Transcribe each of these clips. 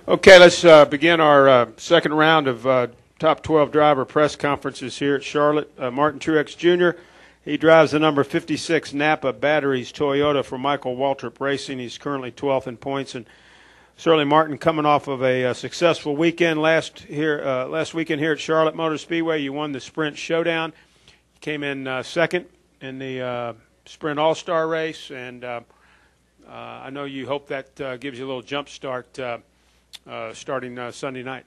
Okay, let's begin our second round of top 12 driver press conferences here at Charlotte. Martin Truex Jr., he drives the number 56 Napa Batteries Toyota for Michael Waltrip Racing. He's currently 12th in points, and certainly Martin coming off of a successful weekend last weekend here at Charlotte Motor Speedway. You won the Sprint Showdown. You came in second in the Sprint All-Star race, and I know you hope that gives you a little jump start starting Sunday night.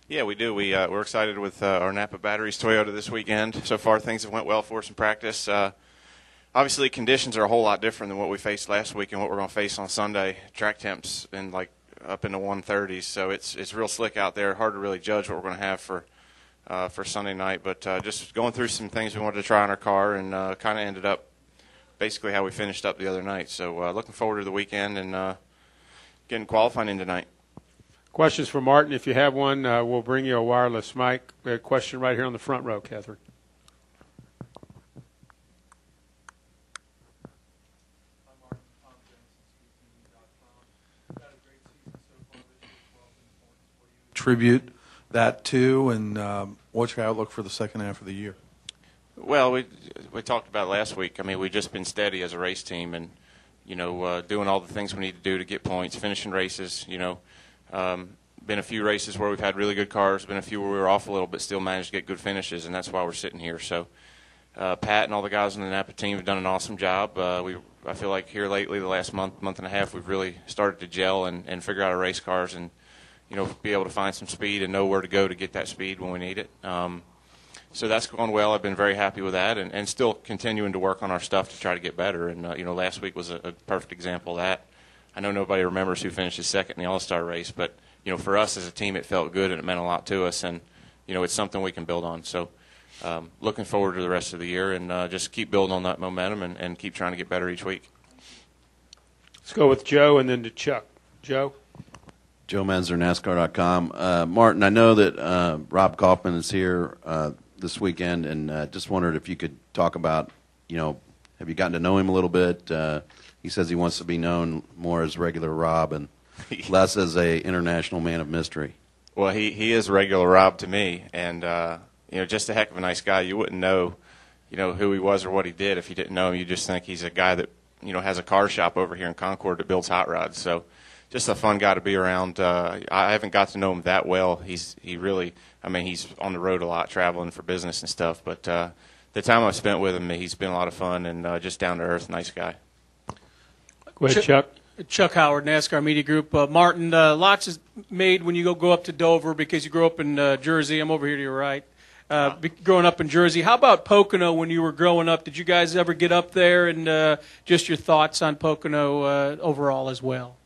Yeah, we do. We're excited with our Napa Batteries Toyota this weekend. So far, things have went well for us in practice. Obviously, conditions are a whole lot different than what we faced last week and what we're going to face on Sunday. Track temps in up in the 130s, so it's real slick out there. Hard to really judge what we're going to have for Sunday night. But just going through some things we wanted to try on our car, and kind of ended up basically how we finished up the other night. So looking forward to the weekend and getting qualifying in tonight. Questions for Martin, if you have one. We'll bring you a wireless mic. We have a question right here on the front row, Catherine. Hi, Martin. Tom Jones, Had a great season so far this year, 12 points. What do you attribute that to, and what's your outlook for the second half of the year? Well, we talked about it last week. I mean, we've just been steady as a race team, and doing all the things we need to do to get points, finishing races. Been a few races where we've had really good cars, been a few where we were off a little but still managed to get good finishes, and that's why we're sitting here. So Pat and all the guys on the Napa team have done an awesome job. I feel like here lately, the last month and a half, we've really started to gel and figure out our race cars and, be able to find some speed and know where to go to get that speed when we need it. So that's going well. I've been very happy with that, and still continuing to work on our stuff to try to get better. And, last week was a perfect example of that. I know nobody remembers who finished second in the All-Star race, but for us as a team, it felt good and it meant a lot to us, and it's something we can build on. So, looking forward to the rest of the year and just keep building on that momentum and keep trying to get better each week. Let's go with Joe and then to Chuck. Joe. Joe Manzer, NASCAR.com. Martin, I know that Rob Kaufman is here this weekend, and just wondered if you could talk about, have you gotten to know him a little bit? He says he wants to be known more as regular Rob and less as a international man of mystery. Well, he is regular Rob to me, and just a heck of a nice guy. You wouldn't know, who he was or what he did if you didn't know him. You just think he's a guy that has a car shop over here in Concord that builds hot rods. So, just a fun guy to be around. I haven't got to know him that well. He's on the road a lot, traveling for business and stuff. But the time I've spent with him, he's been a lot of fun and just down to earth, nice guy. Go ahead, Chuck. Chuck Howard, NASCAR Media Group. Martin, lots is made when you go up to Dover because you grew up in Jersey. I'm over here to your right. Growing up in Jersey. How about Pocono when you were growing up? Did you guys ever get up there, and just your thoughts on Pocono overall as well?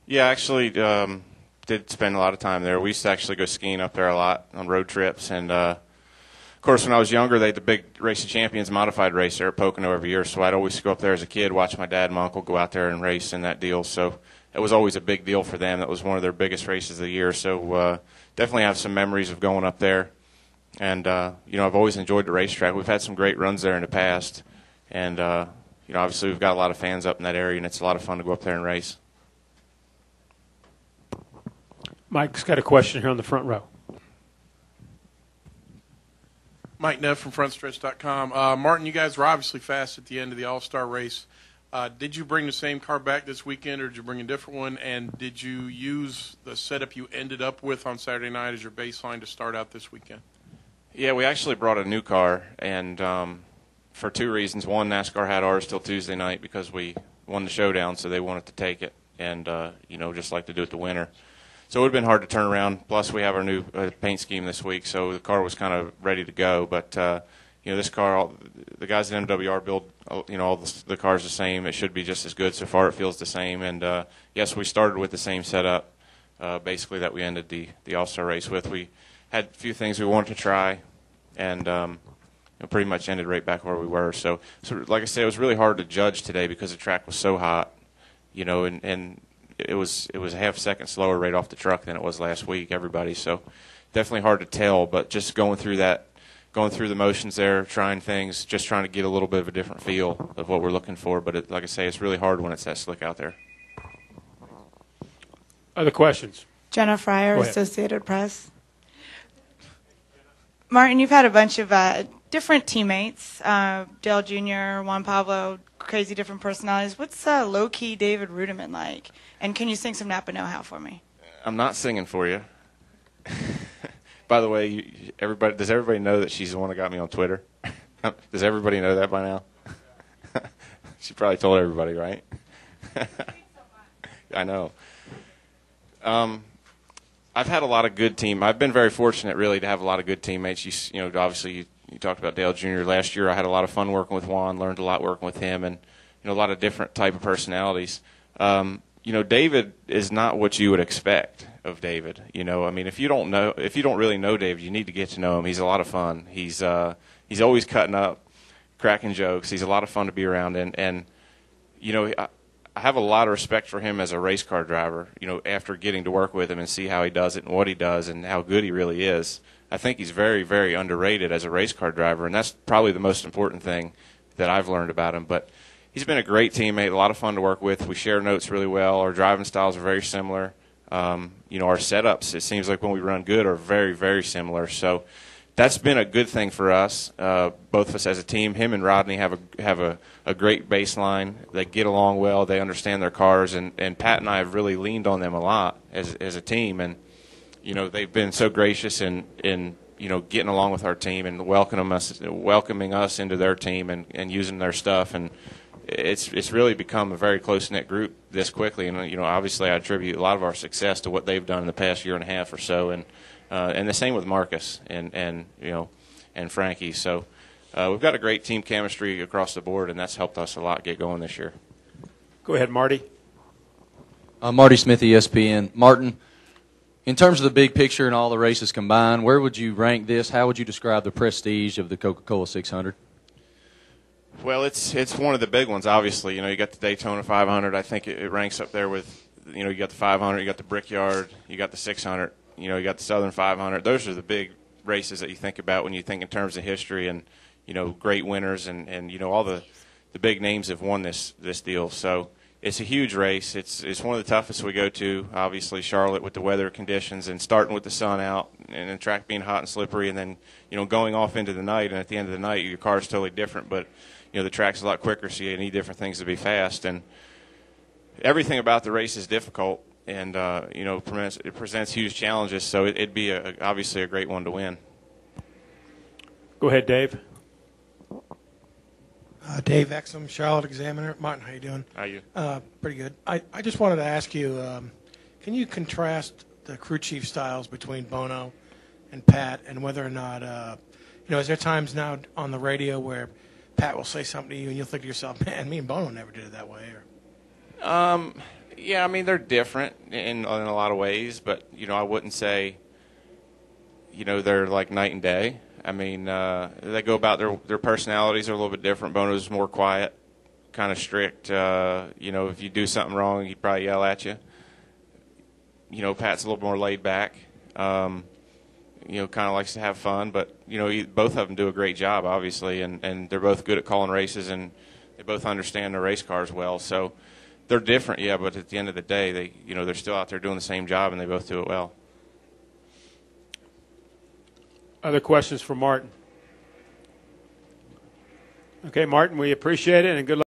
Yeah, actually did spend a lot of time there. We used to actually go skiing up there a lot on road trips, and of course, when I was younger, they had the big Race of Champions modified race there at Pocono every year, so I'd always go up there as a kid, watch my dad and my uncle go out there and race in that deal. So it was always a big deal for them. That was one of their biggest races of the year. So definitely have some memories of going up there. And, I've always enjoyed the racetrack. We've had some great runs there in the past. And, obviously we've got a lot of fans up in that area, and it's a lot of fun to go up there and race. Mike's got a question here on the front row. Mike Neff from FrontStretch.com. Martin, you guys were obviously fast at the end of the All-Star race. Did you bring the same car back this weekend, or did you bring a different one? And did you use the setup you ended up with on Saturday night as your baseline to start out this weekend? Yeah, we actually brought a new car, and for two reasons. One, NASCAR had ours till Tuesday night because we won the showdown, so they wanted to take it and, just like to do it the winner. So it would have been hard to turn around. Plus, we have our new paint scheme this week, so the car was kind of ready to go. But, this car, the guys at MWR build, all the cars the same. It should be just as good. So far, it feels the same. And, yes, we started with the same setup, basically, that we ended the All-Star race with. We had a few things we wanted to try, and pretty much ended right back where we were. So, like I said, it was really hard to judge today because the track was so hot, and it was a half second slower right off the truck than it was last week, everybody. So definitely hard to tell, but just going through the motions there, trying things, just trying to get a little bit of a different feel of what we're looking for. But like I say, it's really hard when it's that slick out there. Other questions? Jenna Fryer, Go ahead. Associated Press. Martin, you've had a bunch of different teammates, Dale Jr., Juan Pablo, crazy different personalities. What's low-key David Rudiman like? And can you sing some Napa know-how for me? I'm not singing for you. By the way, does everybody know that she's the one that got me on Twitter? Does everybody know that by now? She probably told everybody, right? I know. I've had a lot of good team. I've been very fortunate, really, to have a lot of good teammates. You know, obviously you talked about Dale Jr. last year. I had a lot of fun working with Juan. Learned a lot working with him, and a lot of different type of personalities. David is not what you would expect of David. I mean, if you don't really know David, you need to get to know him. He's a lot of fun. He's always cutting up, cracking jokes. He's a lot of fun to be around, and I have a lot of respect for him as a race car driver. After getting to work with him and see how he does it and what he does and how good he really is, I think he's very, very underrated as a race car driver, and that's probably the most important thing that I've learned about him. But he's been a great teammate, a lot of fun to work with. We share notes really well. Our driving styles are very similar. Our setups, it seems like when we run good, are very, very similar. So that's been a good thing for us, both of us as a team. Him and Rodney have a great baseline. They get along well. They understand their cars, and Pat and I have really leaned on them a lot as a team. And they've been so gracious in getting along with our team and welcoming us into their team and using their stuff. And it's really become a very close-knit group this quickly. And obviously I attribute a lot of our success to what they've done in the past year and a half or so. And the same with Marcus and Frankie. So we've got a great team chemistry across the board, and that's helped us a lot get going this year. Go ahead, Marty. Marty Smith, ESPN. Martin, in terms of the big picture and all the races combined, where would you rank this? How would you describe the prestige of the Coca-Cola 600? Well, it's one of the big ones, obviously. You got the Daytona 500. I think it ranks up there with, you got the 500, you got the Brickyard, you got the 600. You got the Southern 500. Those are the big races that you think about when you think in terms of history and, great winners and all the big names have won this deal. So it's a huge race. It's one of the toughest we go to, obviously, Charlotte with the weather conditions and starting with the sun out and the track being hot and slippery and then, going off into the night. And at the end of the night, your car's totally different. But, the track's a lot quicker, so you need different things to be fast. And everything about the race is difficult. And, it presents huge challenges, so it'd be obviously a great one to win. Go ahead, Dave. Dave Exum, Charlotte Examiner. Martin, how you doing? How are you? Pretty good. I just wanted to ask you, can you contrast the crew chief styles between Bono and Pat and whether or not, is there times now on the radio where Pat will say something to you and you'll think to yourself, man, me and Bono never did it that way? Or Yeah, I mean, they're different in a lot of ways, but, I wouldn't say, they're like night and day. I mean, they go about their personalities are a little bit different. Bono's more quiet, kind of strict. If you do something wrong, he'd probably yell at you. Pat's a little more laid back. Kind of likes to have fun, but, both of them do a great job, obviously, and they're both good at calling races, and they both understand their race cars well, so they're different, yeah, but at the end of the day, they're still out there doing the same job, and they both do it well. Other questions for Martin? Okay, Martin, we appreciate it, and good luck.